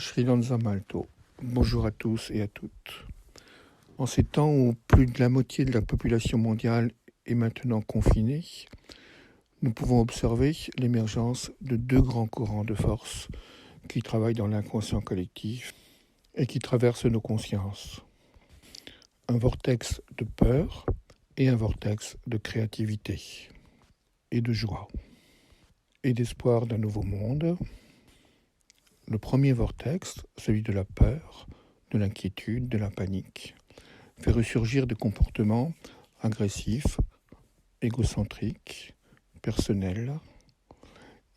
Srilanza Malto. Bonjour à tous et à toutes. En ces temps où plus de la moitié de la population mondiale est maintenant confinée, nous pouvons observer l'émergence de deux grands courants de force qui travaillent dans l'inconscient collectif et qui traversent nos consciences. Un vortex de peur et un vortex de créativité et de joie et d'espoir d'un nouveau monde. Le premier vortex, celui de la peur, de l'inquiétude, de la panique, fait ressurgir des comportements agressifs, égocentriques, personnels,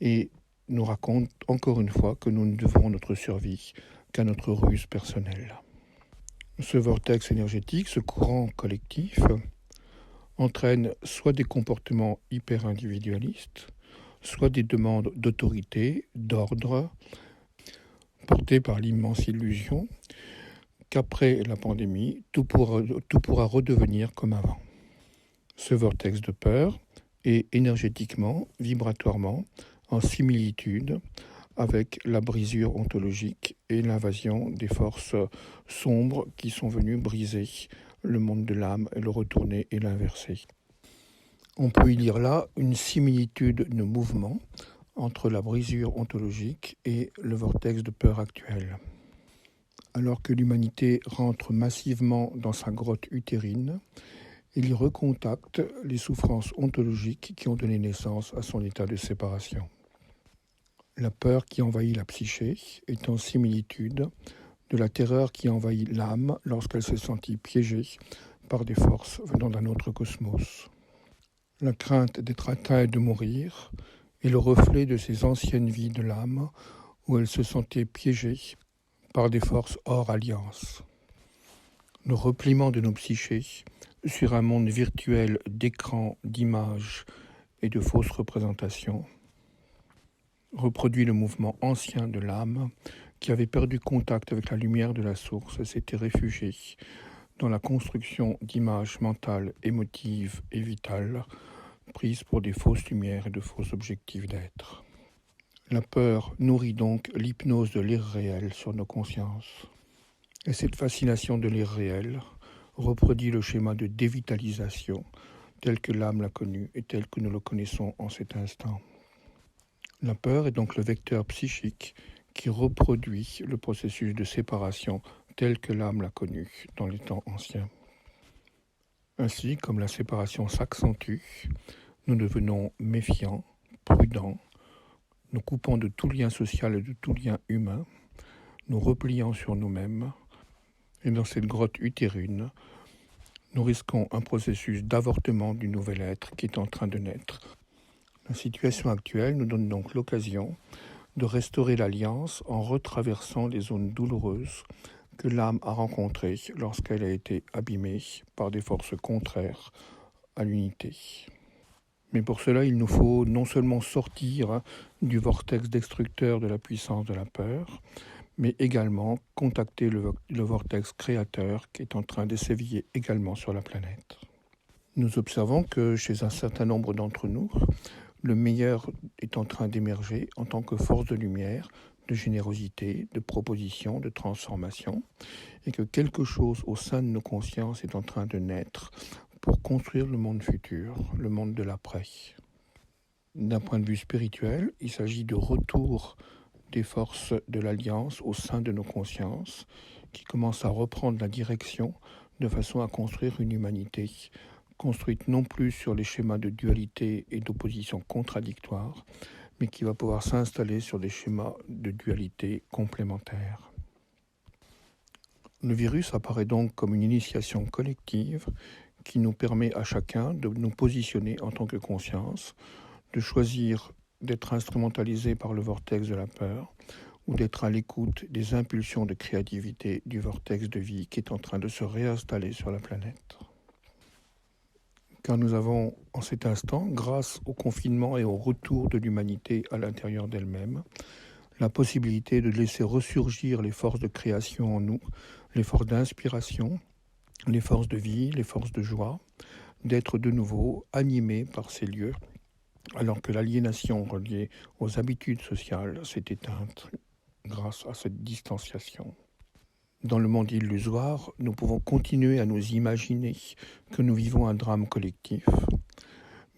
et nous raconte encore une fois que nous ne devons notre survie qu'à notre ruse personnelle. Ce vortex énergétique, ce courant collectif, entraîne soit des comportements hyper-individualistes, soit des demandes d'autorité, d'ordre, portées par l'immense illusion qu'après la pandémie, tout pourra redevenir comme avant. Ce vortex de peur est énergétiquement, vibratoirement, en similitude avec la brisure ontologique et l'invasion des forces sombres qui sont venues briser le monde de l'âme et le retourner et l'inverser. On peut y lire là une similitude de mouvement entre la brisure ontologique et le vortex de peur actuel. Alors que l'humanité rentre massivement dans sa grotte utérine, il y recontacte les souffrances ontologiques qui ont donné naissance à son état de séparation. La peur qui envahit la psyché est en similitude de la terreur qui envahit l'âme lorsqu'elle s'est sentie piégée par des forces venant d'un autre cosmos. La crainte d'être atteinte et de mourir est le reflet de ces anciennes vies de l'âme où elle se sentait piégée par des forces hors alliance. Le repliement de nos psychés sur un monde virtuel d'écrans, d'images et de fausses représentations reproduit le mouvement ancien de l'âme qui avait perdu contact avec la lumière de la source et s'était réfugiée dans la construction d'images mentales, émotives et vitales prises pour des fausses lumières et de faux objectifs d'être. La peur nourrit donc l'hypnose de l'irréel sur nos consciences. Et cette fascination de l'irréel reproduit le schéma de dévitalisation tel que l'âme l'a connu et tel que nous le connaissons en cet instant. La peur est donc le vecteur psychique qui reproduit le processus de séparation tel que l'âme l'a connu dans les temps anciens. Ainsi, comme la séparation s'accentue, nous devenons méfiants, prudents, nous coupons de tout lien social et de tout lien humain, nous repliant sur nous-mêmes, et dans cette grotte utérine, nous risquons un processus d'avortement du nouvel être qui est en train de naître. La situation actuelle nous donne donc l'occasion de restaurer l'alliance en retraversant les zones douloureuses que l'âme a rencontrées lorsqu'elle a été abîmée par des forces contraires à l'unité. Mais pour cela, il nous faut non seulement sortir du vortex destructeur de la puissance de la peur, mais également contacter le vortex créateur qui est en train de s'éveiller également sur la planète. Nous observons que chez un certain nombre d'entre nous, le meilleur est en train d'émerger en tant que force de lumière, de générosité, de proposition, de transformation, et que quelque chose au sein de nos consciences est en train de naître pour construire le monde futur, le monde de l'après. D'un point de vue spirituel, il s'agit de retour des forces de l'Alliance au sein de nos consciences qui commencent à reprendre la direction de façon à construire une humanité construite non plus sur les schémas de dualité et d'opposition contradictoire, mais qui va pouvoir s'installer sur des schémas de dualité complémentaires. Le virus apparaît donc comme une initiation collective qui nous permet à chacun de nous positionner en tant que conscience, de choisir d'être instrumentalisé par le vortex de la peur ou d'être à l'écoute des impulsions de créativité du vortex de vie qui est en train de se réinstaller sur la planète. Car nous avons en cet instant, grâce au confinement et au retour de l'humanité à l'intérieur d'elle-même, la possibilité de laisser ressurgir les forces de création en nous, les forces d'inspiration, les forces de vie, les forces de joie, d'être de nouveau animés par ces lieux, alors que l'aliénation reliée aux habitudes sociales s'est éteinte. grâce à cette distanciation. Dans le monde illusoire, nous pouvons continuer à nous imaginer que nous vivons un drame collectif,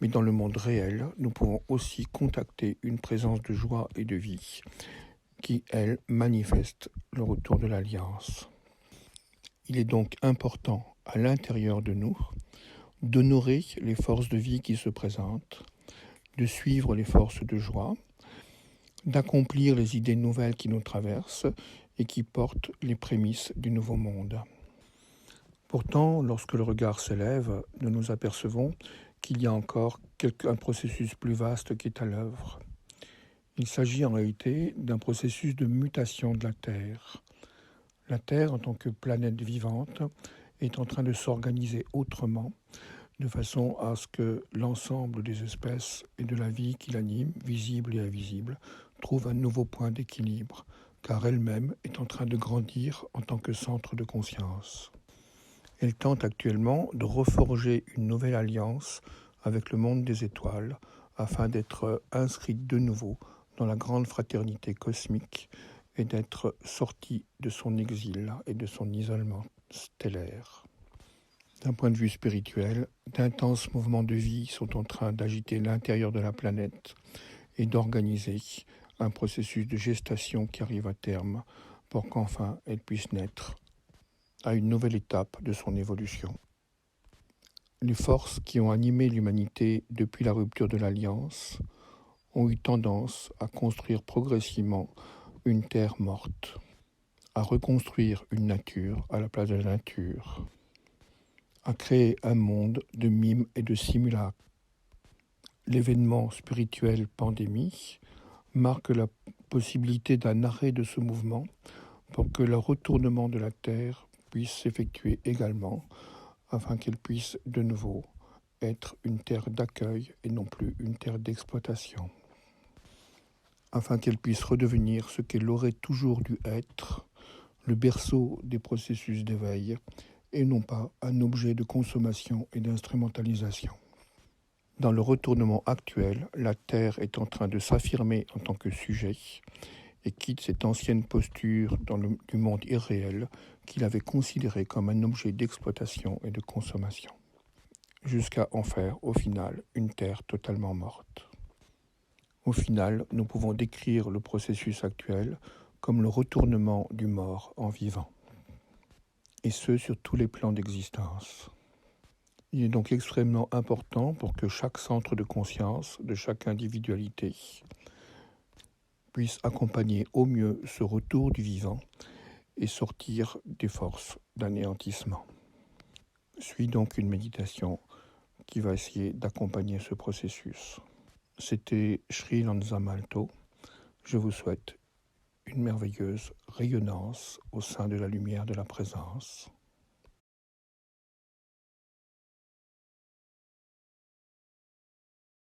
mais dans le monde réel, nous pouvons aussi contacter une présence de joie et de vie qui, elle, manifeste le retour de l'Alliance. Il est donc important, à l'intérieur de nous, d'honorer les forces de vie qui se présentent, de suivre les forces de joie, d'accomplir les idées nouvelles qui nous traversent et qui portent les prémices du nouveau monde. Pourtant, lorsque le regard s'élève, nous nous apercevons qu'il y a encore un processus plus vaste qui est à l'œuvre. Il s'agit en réalité d'un processus de mutation de la Terre. La Terre, en tant que planète vivante, est en train de s'organiser autrement, de façon à ce que l'ensemble des espèces et de la vie qui l'anime, visible et invisible, trouve un nouveau point d'équilibre, car elle-même est en train de grandir en tant que centre de conscience. Elle tente actuellement de reforger une nouvelle alliance avec le monde des étoiles, afin d'être inscrite de nouveau dans la grande fraternité cosmique et d'être sortie de son exil et de son isolement stellaire. D'un point de vue spirituel, d'intenses mouvements de vie sont en train d'agiter l'intérieur de la planète et d'organiser un processus de gestation qui arrive à terme pour qu'enfin elle puisse naître à une nouvelle étape de son évolution. Les forces qui ont animé l'humanité depuis la rupture de l'Alliance ont eu tendance à construire progressivement une terre morte, à reconstruire une nature à la place de la nature, à créer un monde de mimes et de simulacres. L'événement spirituel pandémie marque la possibilité d'un arrêt de ce mouvement pour que le retournement de la Terre puisse s'effectuer également, afin qu'elle puisse de nouveau être une terre d'accueil et non plus une terre d'exploitation, afin qu'elle puisse redevenir ce qu'elle aurait toujours dû être, le berceau des processus d'éveil, et non pas un objet de consommation et d'instrumentalisation. Dans le retournement actuel, la Terre est en train de s'affirmer en tant que sujet et quitte cette ancienne posture du monde irréel qu'il avait considéré comme un objet d'exploitation et de consommation, jusqu'à en faire, au final, une Terre totalement morte. Au final, nous pouvons décrire le processus actuel comme le retournement du mort en vivant, et ce sur tous les plans d'existence. Il est donc extrêmement important pour que chaque centre de conscience de chaque individualité puisse accompagner au mieux ce retour du vivant et sortir des forces d'anéantissement. Suit donc une méditation qui va essayer d'accompagner ce processus. C'était Sri Lanzamalto. Je vous souhaite une merveilleuse rayonnance au sein de la lumière de la présence.